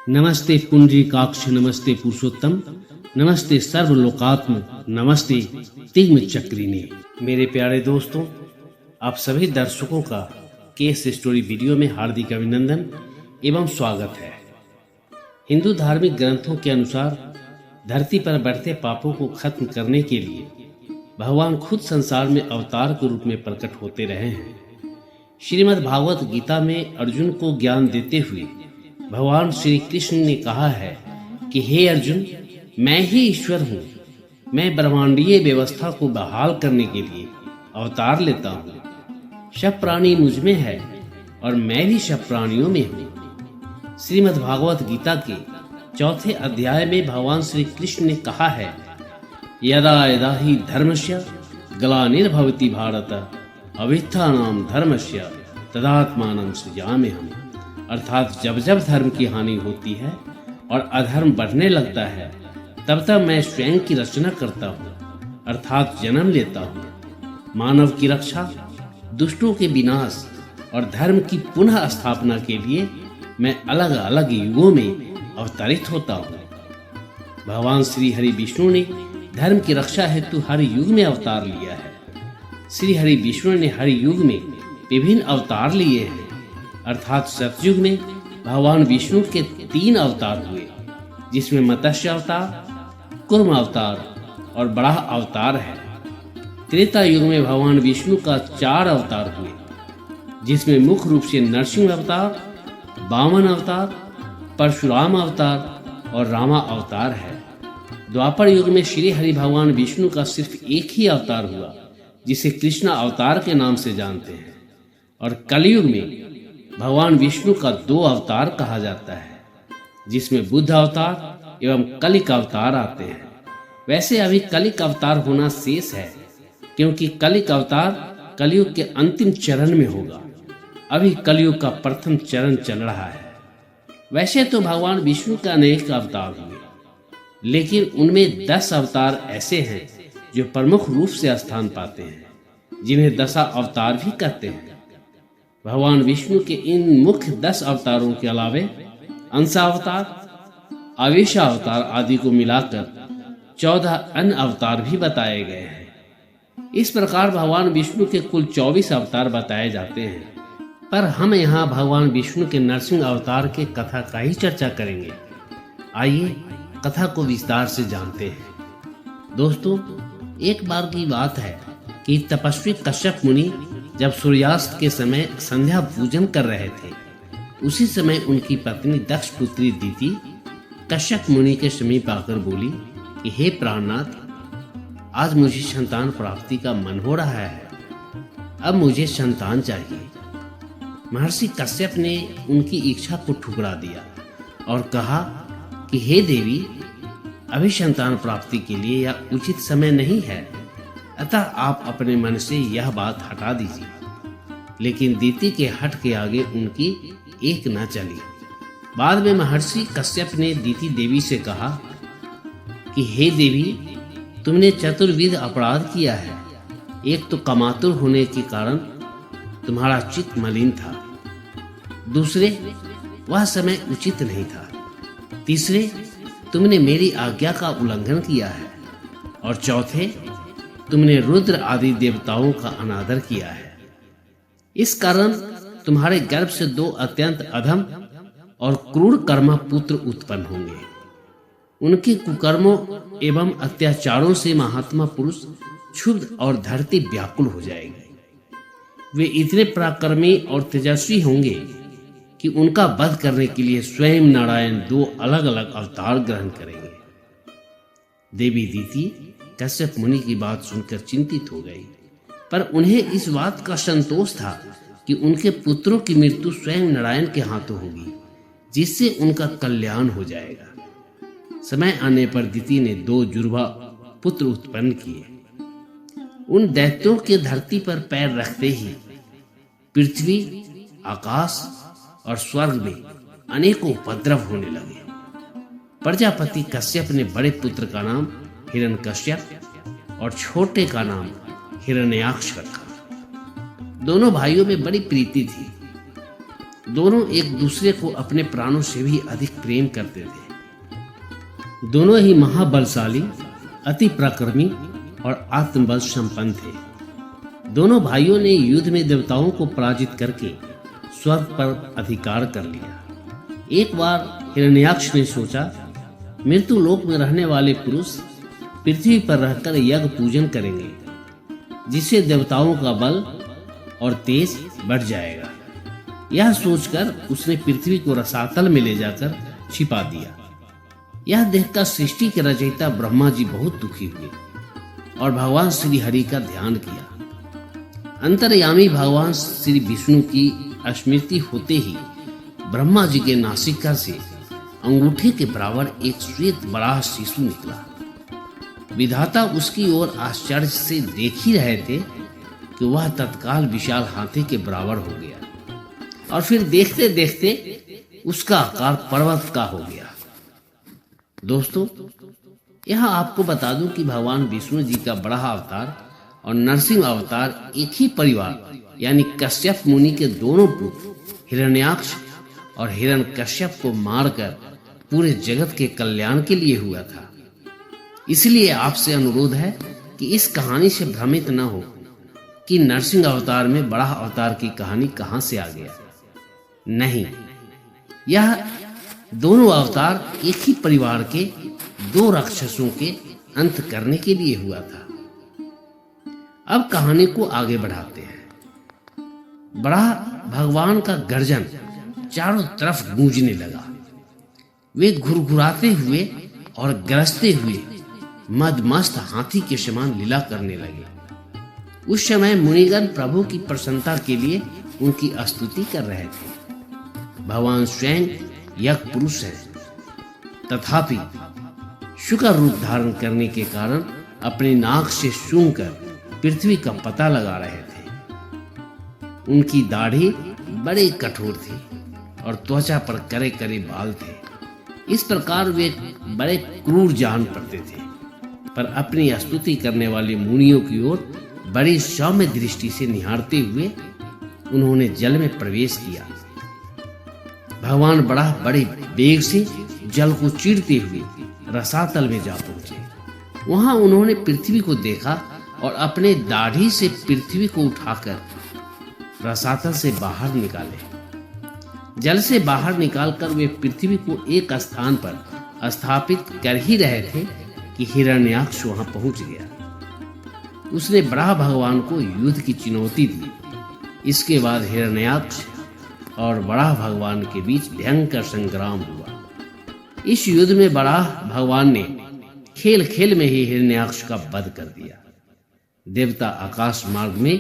नमस्ते पुंडरीकाक्ष, नमस्ते पुरुषोत्तम, नमस्ते सर्वलोकात्म, नमस्ते तिग्म चक्रिने। मेरे प्यारे दोस्तों, आप सभी दर्शकों का केस स्टोरी वीडियो में हार्दिक अभिनंदन एवं स्वागत है। हिंदू धार्मिक ग्रंथों के अनुसार धरती पर बढ़ते पापों को खत्म करने के लिए भगवान खुद संसार में अवतार के रूप में प्रकट होते रहे हैं। श्रीमद् भागवत गीता में अर्जुन को ज्ञान देते हुए भगवान श्री कृष्ण ने कहा है कि हे अर्जुन, मैं ही ईश्वर हूँ। मैं ब्रह्मांडीय व्यवस्था को बहाल करने के लिए अवतार लेता हूँ। सब प्राणी मुझ में है और मैं भी सब प्राणियों में हूँ। श्रीमद् भागवत गीता के 4 अध्याय में भगवान श्री कृष्ण ने कहा है, यदा यदा ही धर्मस्य ग्लानिर्भवति भारत अभ्युत्थानं धर्मस्य तदात्मानं सृजाम्यहम्। अर्थात जब जब धर्म की हानि होती है और अधर्म बढ़ने लगता है, तब तब मैं स्वयं की रचना करता हूँ, अर्थात जन्म लेता हूँ। मानव की रक्षा, दुष्टों के विनाश और धर्म की पुनः स्थापना के लिए मैं अलग अलग युगों में अवतरित होता हूँ। भगवान श्री हरि विष्णु ने धर्म की रक्षा हेतु हर युग में अवतार लिया है। श्री हरि विष्णु ने हर युग में विभिन्न अवतार लिए हैं, अर्थात सतयुग में भगवान विष्णु के 3 अवतार हुए, जिसमें मत्स्य अवतार, कूर्म अवतार और बराह अवतार है। त्रेता युग में भगवान विष्णु का 4 अवतार हुए, जिसमें मुख्य रूप से नरसिंह अवतार, वामन अवतार, परशुराम अवतार और रामा अवतार है। द्वापर युग में श्री हरि भगवान विष्णु का सिर्फ एक ही अवतार हुआ, जिसे कृष्ण अवतार के नाम से जानते हैं। और कलयुग में भगवान विष्णु का 2 अवतार कहा जाता है, जिसमें बुद्ध अवतार एवं कलिक अवतार आते हैं। वैसे अभी कलिक अवतार होना शेष है, क्योंकि कलिक अवतार कलयुग के अंतिम चरण में होगा। अभी कलयुग का प्रथम चरण चल रहा है। वैसे तो भगवान विष्णु का अनेक अवतार हुए, लेकिन उनमें 10 अवतार ऐसे हैं जो प्रमुख रूप से स्थान पाते हैं, जिन्हें 10 अवतार भी कहते हैं। भगवान विष्णु के इन मुख्य 10 अवतारों के अलावे अंशावतार, आवेशावतार आदि को मिलाकर 14 अन्य अवतार भी बताए गए हैं। इस प्रकार भगवान विष्णु के कुल 24 अवतार बताए जाते हैं, पर हम यहाँ भगवान विष्णु के नरसिंह अवतार के कथा का ही चर्चा करेंगे। आइए कथा को विस्तार से जानते हैं। दोस्तों, एक बार की बात है कि तपस्वी कश्यप मुनि जब सूर्यास्त के समय संध्या पूजन कर रहे थे, उसी समय उनकी पत्नी दक्ष पुत्री दीति कश्यप मुनि के समीप आकर बोली कि हे प्राणनाथ, आज मुझे संतान प्राप्ति का मन हो रहा है। अब मुझे संतान चाहिए। महर्षि कश्यप ने उनकी इच्छा को ठुकरा दिया और कहा कि हे देवी, अभी संतान प्राप्ति के लिए यह उचित समय नहीं है, अतः आप अपने मन से यह बात हटा दीजिए। लेकिन दीति के हठ के आगे उनकी एक न चली। बाद में महर्षि कश्यप ने दीति देवी से कहा कि हे देवी, तुमने चतुर्विध अपराध किया है। एक तो कामातुर होने के कारण तुम्हारा चित्त मलिन था, दूसरे वह समय उचित नहीं था, तीसरे तुमने मेरी आज्ञा का उल्लंघन किया है, और चौथे तुमने रुद्र आदि देवताओं का अनादर किया है। इस कारण तुम्हारे गर्भ से 2 अत्यंत अधम और क्रूर कर्मा पुत्र उत्पन्न होंगे। उनके कुकर्मों एवं अत्याचारों से महात्मा पुरुष क्षुब्ध और धरती व्याकुल हो जाएगी। वे इतने पराक्रमी और तेजस्वी होंगे कि उनका वध करने के लिए स्वयं नारायण 2 अलग अलग अवतार ग्रहण करेंगे। देवी दीति कश्यप मुनि की बात सुनकर चिंतित हो गई, पर उन्हें इस बात का संतोष था कि उनके पुत्रों की मृत्यु स्वयं नारायण के हाथों होगी, जिससे उनका कल्याण हो जाएगा। समय आने पर दीति ने 2 जुड़वा पुत्र उत्पन्न किए। उन दैत्यों के धरती पर पैर रखते ही पृथ्वी, आकाश और स्वर्ग में अनेकों उपद्रव होने लगे। प्रजापति कश्यप ने बड़े पुत्र का नाम हिरण्यकश्यप और छोटे का नाम हिरण्याक्ष रखा। दोनों भाइयों में बड़ी प्रीति थी। दोनों एक दूसरे को अपने प्राणों से भी अधिक प्रेम करते थे। दोनों ही महाबलशाली, अति पराक्रमी और आत्मबल संपन्न थे। दोनों भाइयों ने युद्ध में देवताओं को पराजित करके स्वर्ग पर अधिकार कर लिया। एक बार हिरण्याक्ष ने सोचा, मृत्यु लोक में रहने वाले पुरुष पृथ्वी पर रहकर यज्ञ पूजन करेंगे, जिससे देवताओं का बल और तेज बढ़ जाएगा। यह सोचकर उसने पृथ्वी को रसातल में ले जाकर छिपा दिया। यह देखकर सृष्टि के रचयिता ब्रह्मा जी बहुत दुखी हुए और भगवान श्री हरि का ध्यान किया। अंतर्यामी भगवान श्री विष्णु की स्मृति होते ही ब्रह्मा जी के नासिका से अंगूठे के बराबर एक श्वेत बड़ा शिशु निकला। विधाता उसकी ओर आश्चर्य से देख ही रहे थे कि वह तत्काल विशाल हाथी के बराबर हो गया और फिर देखते देखते उसका आकार पर्वत का हो गया। दोस्तों, यहाँ आपको बता दूं कि भगवान विष्णु जी का बड़ा अवतार और नरसिंह अवतार एक ही परिवार यानी कश्यप मुनि के दोनों पुत्र हिरण्याक्ष और हिरण्यकश्यप को मारकर पूरे जगत के कल्याण के लिए हुआ था। इसलिए आपसे अनुरोध है कि इस कहानी से भ्रमित न हो कि नरसिंह अवतार में बड़ा अवतार की कहानी कहां से आ गया। नहीं, यह दोनों अवतार एक ही परिवार के दो राक्षसों के अंत करने के लिए हुआ था। अब कहानी को आगे बढ़ाते हैं। बड़ा भगवान का गर्जन चारों तरफ गूंजने लगा। वे घुरघुराते हुए और गरजते हुए मदमस्त हाथी के समान लीला करने लगे। उस समय मुनिगण प्रभु की प्रसन्नता के लिए उनकी स्तुति कर रहे थे। भगवान स्वयं यज्ञ पुरुष है, तथापि शुक्र रूप धारण करने के कारण अपने नाक से सूंघकर पृथ्वी का पता लगा रहे थे। उनकी दाढ़ी बड़े कठोर थी और त्वचा पर करे करे बाल थे। इस प्रकार वे बड़े क्रूर जान पड़ते थे, पर अपनी स्तुति करने वाले मुनियों की ओर बड़ी सौम्य दृष्टि से निहारते हुए उन्होंने जल में प्रवेश किया। भगवान बड़े वेग से जल को चीरते हुए रसातल में जा पहुंचे। वहां उन्होंने पृथ्वी को देखा और अपने दाढ़ी से पृथ्वी को उठाकर रसातल से बाहर निकाले। जल से बाहर निकालकर वे पृथ्वी को एक स्थान पर स्थापित कर ही रहे थे कि हिरण्याक्ष वहां पहुंच गया। उसने बड़ा भगवान को युद्ध की चुनौती दी। इसके बाद हिरण्याक्ष और बड़ा भगवान के बीच भयंकर संग्राम हुआ। इस युद्ध में बड़ा भगवान ने खेल खेल में ही हिरण्याक्ष का वध कर दिया। देवता आकाश मार्ग में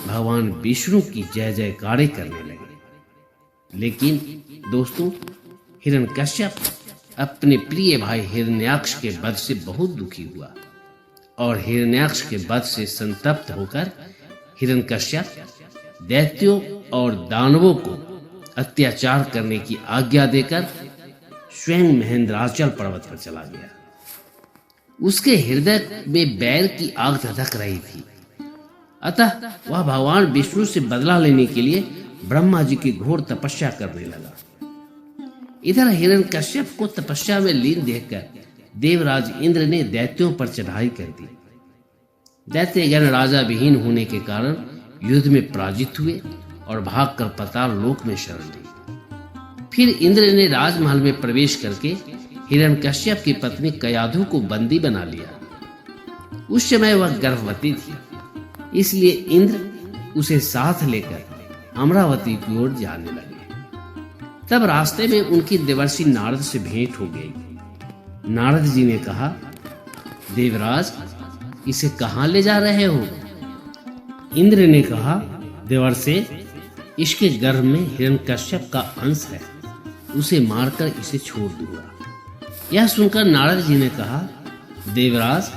भगवान विष्णु की जय जयकारे करने लगे। लेकिन दोस्तों, हिरण्यकश्यप अपने प्रिय भाई हिरण्याक्ष के वध से बहुत दुखी हुआ और हिरण्याक्ष के वध से संतप्त होकर हिरण्यकश्यप दैत्यों और दानवों को अत्याचार करने की आज्ञा देकर स्वयं महेंद्राचल पर्वत पर चला गया। उसके हृदय में बैर की आग धधक रही थी, अतः वह भगवान विष्णु से बदला लेने के लिए ब्रह्मा जी की घोर तपस्या करने लगा। इधर हिरण्यकश्यप को तपस्या में लीन देखकर देवराज इंद्र ने दैत्यों पर चढ़ाई कर दी। दैत्यगण राजा विहीन होने के कारण युद्ध में पराजित हुए और भागकर पाताल लोक में शरण ली। फिर इंद्र ने राजमहल में प्रवेश करके हिरण्यकश्यप की पत्नी कयाधु को बंदी बना लिया। उस समय वह गर्भवती थी, इसलिए इंद्र उसे साथ लेकर अमरावती की ओर जाने लगे। तब रास्ते में उनकी देवर्षि नारद से भेंट हो गई। नारद जी ने कहा, देवराज, इसे कहां ले जा रहे हो? इंद्र ने कहा, देवर्षि, इसके गर्भ में हिरण्यकश्यप का अंश है, उसे मारकर इसे छोड़ दूंगा। यह सुनकर नारद जी ने कहा, देवराज,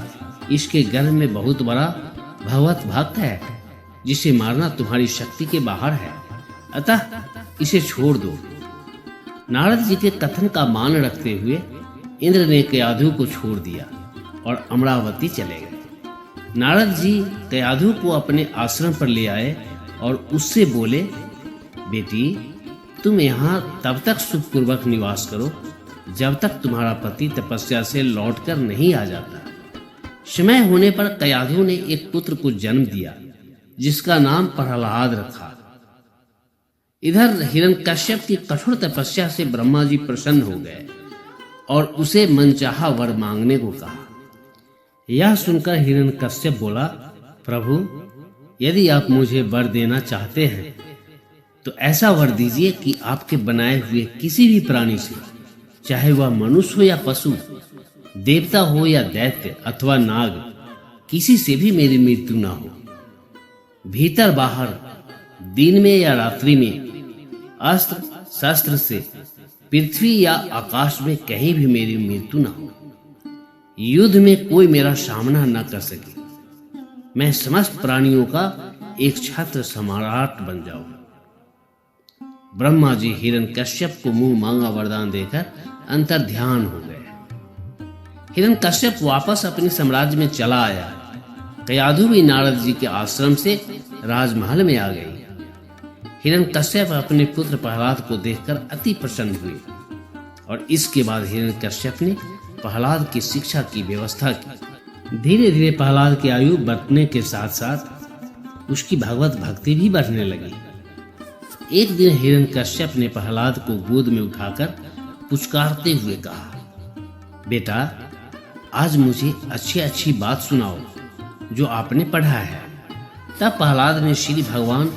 इसके गर्भ में बहुत बड़ा भगवत भक्त है, जिसे मारना तुम्हारी शक्ति के बाहर है, अतः इसे छोड़ दो। नारद जी के कथन का मान रखते हुए इंद्र ने कयाधु को छोड़ दिया और अमरावती चले गए। नारद जी कयाधु को अपने आश्रम पर ले आए और उससे बोले, बेटी, तुम यहाँ तब तक सुखपूर्वक निवास करो जब तक तुम्हारा पति तपस्या से लौटकर नहीं आ जाता। समय होने पर कयाधु ने एक पुत्र को जन्म दिया जिसका नाम प्रहलाद रखा। इधर हिरण्यकश्यप की कठोर तपस्या से ब्रह्मा जी प्रसन्न हो गए और उसे मनचाहा वर मांगने को कहा। यह सुनकर हिरण्यकश्यप बोला, प्रभु यदि आप मुझे वर देना चाहते हैं तो ऐसा वर दीजिए कि आपके बनाए हुए किसी भी प्राणी से, चाहे वह मनुष्य हो या पशु, देवता हो या दैत्य अथवा नाग, किसी से भी मेरी मृत्यु ना हो। भीतर बाहर, दिन में या रात्रि में, अस्त्र शस्त्र से, पृथ्वी या आकाश में कहीं भी मेरी मृत्यु ना हो। युद्ध में कोई मेरा सामना न कर सके। मैं समस्त प्राणियों का एक छत्र सम्राट बन जाऊं। ब्रह्मा जी हिरण्यकश्यप को मुंह मांगा वरदान देकर अंतर ध्यान हो गए। हिरण्यकश्यप वापस अपने साम्राज्य में चला आया। कयाधु भी नारद जी के आश्रम से राजमहल में आ गई। हिरण्यकश्यप अपने पुत्र प्रहलाद को देखकर अति प्रसन्न हुए और इसके बाद हिरण्यकश्यप ने प्रहलाद की शिक्षा की व्यवस्था की। धीरे धीरे प्रहलाद की आयु बढ़ने के साथ साथ उसकी भगवत भक्ति भी बढ़ने लगी। एक दिन हिरण्यकश्यप ने प्रहलाद को गोद में उठाकर पुचकारते हुए कहा, बेटा आज मुझे अच्छी अच्छी बात सुनाओ जो आपने पढ़ा है। तब प्रहलाद ने श्री भगवान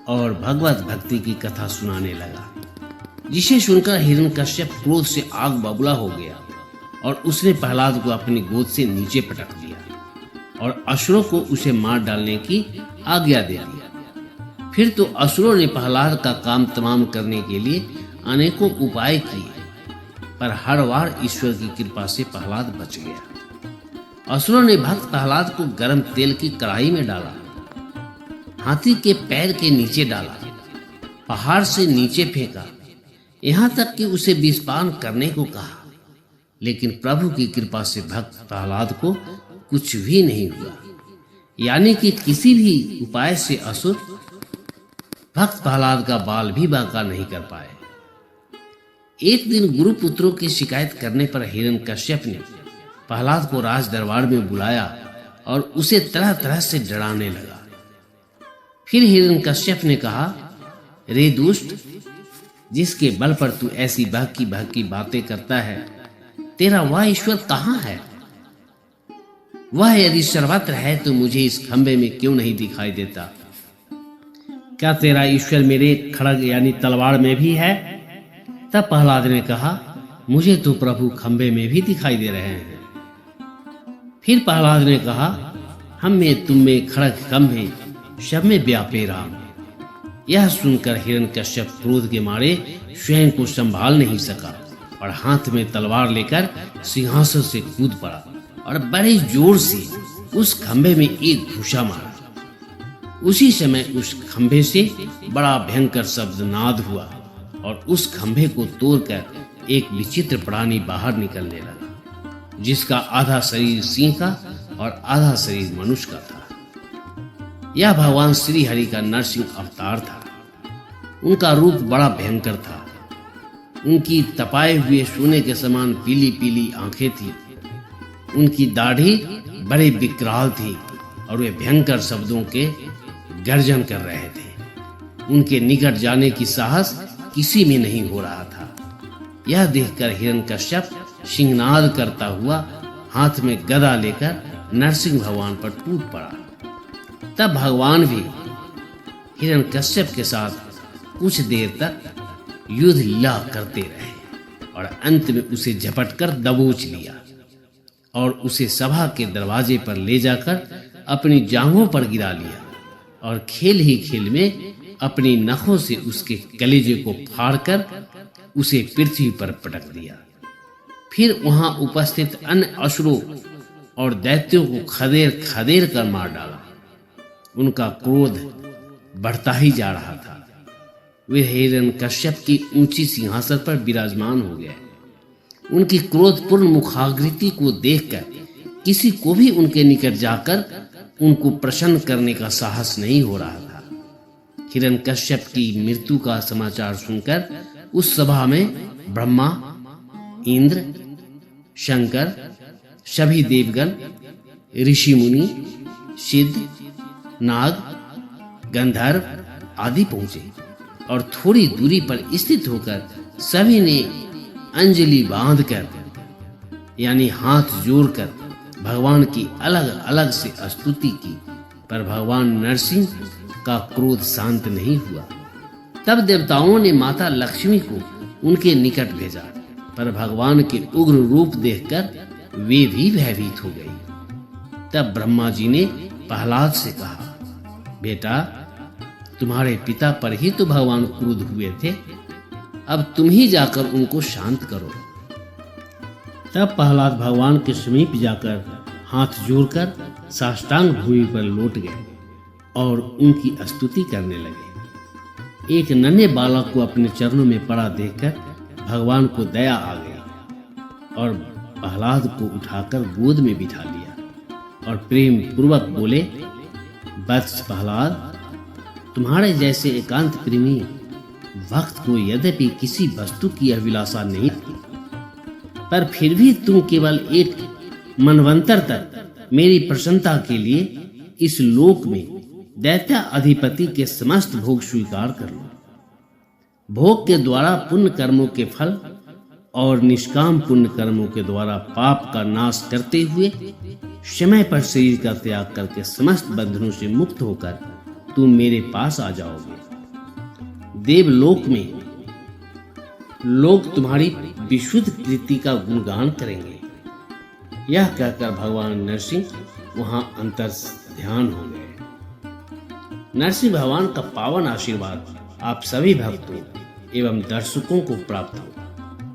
और भगवत भक्ति की कथा सुनाने लगा, जिसे सुनकर हिरण्यकश्यप क्रोध से आग बबूला हो गया और उसने प्रहलाद को अपनी गोद से नीचे पटक दिया और असुरों को उसे मार डालने की आज्ञा दे दिया। फिर तो असुरों ने प्रहलाद का काम तमाम करने के लिए अनेकों उपाय किए, पर हर बार ईश्वर की कृपा से प्रहलाद बच गया। असुरों ने भक्त प्रहलाद को गर्म तेल की कढ़ाई में डाला, हाथी के पैर के नीचे डाला, पहाड़ से नीचे फेंका, यहाँ तक कि उसे विषपान करने को कहा। लेकिन प्रभु की कृपा से भक्त प्रहलाद को कुछ भी नहीं हुआ, यानी कि किसी भी उपाय से असुर भक्त प्रहलाद का बाल भी बांका नहीं कर पाए। एक दिन गुरुपुत्रों की शिकायत करने पर हिरण्यकश्यप ने प्रहलाद को राज दरबार में बुलाया और उसे तरह तरह से डराने लगा। फिर हिरण्यकश्यप ने कहा, रे दुष्ट, जिसके बल पर तू ऐसी बहकी बातें करता है, तेरा वह ईश्वर कहाँ है? वह यदि सर्वत्र है तो मुझे इस खंबे में क्यों नहीं दिखाई देता? क्या तेरा ईश्वर मेरे खड़ग यानी तलवार में भी है? तब प्रहलाद ने कहा, मुझे तो प्रभु खंबे में भी दिखाई दे रहे हैं। फिर प्रहलाद ने कहा, हम में तुम में खड़ग कम है, सब में व्यापे राम। यह सुनकर हिरण्यकश्यप क्रोध के मारे स्वयं को संभाल नहीं सका और हाथ में तलवार लेकर सिंहासन से कूद पड़ा और बड़े जोर से उस खंबे में एक घूसा मारा। उसी समय उस खंबे से बड़ा भयंकर शब्द नाद हुआ और उस खंबे को तोड़कर एक विचित्र प्राणी बाहर निकलने लगा, जिसका आधा शरीर सिंह का और आधा शरीर मनुष्य का था। यह भगवान श्री हरि का नरसिंह अवतार था। उनका रूप बड़ा भयंकर था। उनकी तपाए हुए सोने के समान पीली पीली आंखें थी। उनकी दाढ़ी बड़े विकराल थी और वे भयंकर शब्दों के गर्जन कर रहे थे। उनके निकट जाने की साहस किसी में नहीं हो रहा था। यह देखकर हिरण्यकश्यप सिंहनाद करता हुआ हाथ में गदा लेकर नरसिंह भगवान पर टूट पड़ा। तब भगवान भी हिरण्यकश्यप के साथ कुछ देर तक युद्ध लीला करते रहे और अंत में उसे झपटकर दबोच लिया और उसे सभा के दरवाजे पर ले जाकर अपनी जांघों पर गिरा लिया और खेल ही खेल में अपनी नखों से उसके कलेजे को फाड़कर उसे पृथ्वी पर पटक दिया। फिर वहां उपस्थित अन्य असुरों और दैत्यों को खदेड़ खदेड़ कर मार डाला। उनका क्रोध बढ़ता ही जा रहा था। वे हिरण्यकश्यप की ऊंची सिंहासन पर विराजमान हो गए। उनकी क्रोधपूर्ण मुखाग्रति को देखकर किसी को भी उनके निकट जाकर उनको प्रसन्न करने का साहस नहीं हो रहा था। हिरण्यकश्यप की मृत्यु का समाचार सुनकर उस सभा में ब्रह्मा, इंद्र, शंकर, सभी देवगण, ऋषि मुनि, सिद्ध, नाग, गंधर्व आदि पहुंचे और थोड़ी दूरी पर स्थित होकर सभी ने अंजलि बांधकर यानी हाथ जोड़कर भगवान की अलग अलग से स्तुति की, पर भगवान नरसिंह का क्रोध शांत नहीं हुआ। तब देवताओं ने माता लक्ष्मी को उनके निकट भेजा, पर भगवान के उग्र रूप देखकर वे भी भयभीत हो गई। तब ब्रह्मा जी ने प्रहलाद से कहा, बेटा, तुम्हारे पिता पर ही तो भगवान क्रुद्ध हुए थे, अब तुम ही जाकर उनको शांत करो। तब प्रहलाद भगवान के समीप जाकर हाथ जोड़कर साष्टांग भूमि पर लौट गए और उनकी स्तुति करने लगे। एक नन्हे बालक को अपने चरणों में पड़ा देखकर भगवान को दया आ गई और प्रहलाद को उठाकर गोद में बिठा लिया और प्रेम पूर्वक बोले, वत्स प्रहलाद, तुम्हारे जैसे एकांत प्रेमी भक्त को यद्यपि किसी वस्तु की अभिलाषा नहीं थी, पर फिर भी तुम केवल एक मनवंतर तक मेरी प्रसन्नता के लिए इस लोक में दैत्य अधिपति के समस्त भोग स्वीकार कर लो। भोग के द्वारा पुण्य कर्मों के फल और निष्काम पुण्य कर्मों के द्वारा पाप का नाश करते हुए समय पर शरीर का त्याग करके समस्त बंधनों से मुक्त होकर तुम मेरे पास आ जाओगे। देवलोक में लोग तुम्हारी विशुद्ध कीर्ति का गुणगान करेंगे। यह कहकर भगवान नरसिंह वहां अंतर ध्यान हो गए। नरसिंह भगवान का पावन आशीर्वाद आप सभी भक्तों एवं दर्शकों को प्राप्त हो,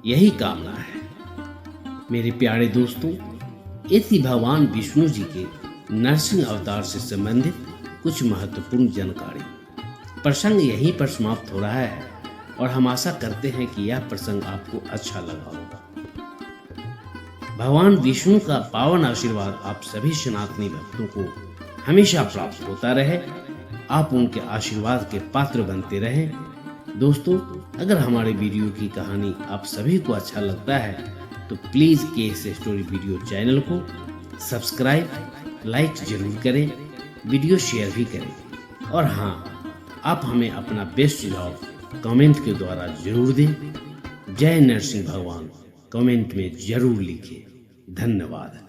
यही कामना है। मेरे प्यारे दोस्तों, ये थी भगवान विष्णु जी के नरसिंह अवतार से संबंधित कुछ महत्वपूर्ण जानकारी। प्रसंग यहीं पर समाप्त हो रहा है और हम आशा करते हैं कि यह प्रसंग आपको अच्छा लगा होगा। भगवान विष्णु का पावन आशीर्वाद आप सभी सनातनी भक्तों को हमेशा प्राप्त होता रहे। आप उनके आशीर्वाद के पात्र बनते रहें। दोस्तों, अगर हमारे वीडियो की कहानी आप सभी को अच्छा लगता है तो please KS story video channel को सब्सक्राइब, लाइक जरूर करें, वीडियो शेयर भी करें और हाँ, आप हमें अपना बेस्ट सुझाव कमेंट के द्वारा जरूर दें। जय नरसिंह भगवान कमेंट में जरूर लिखें। धन्यवाद।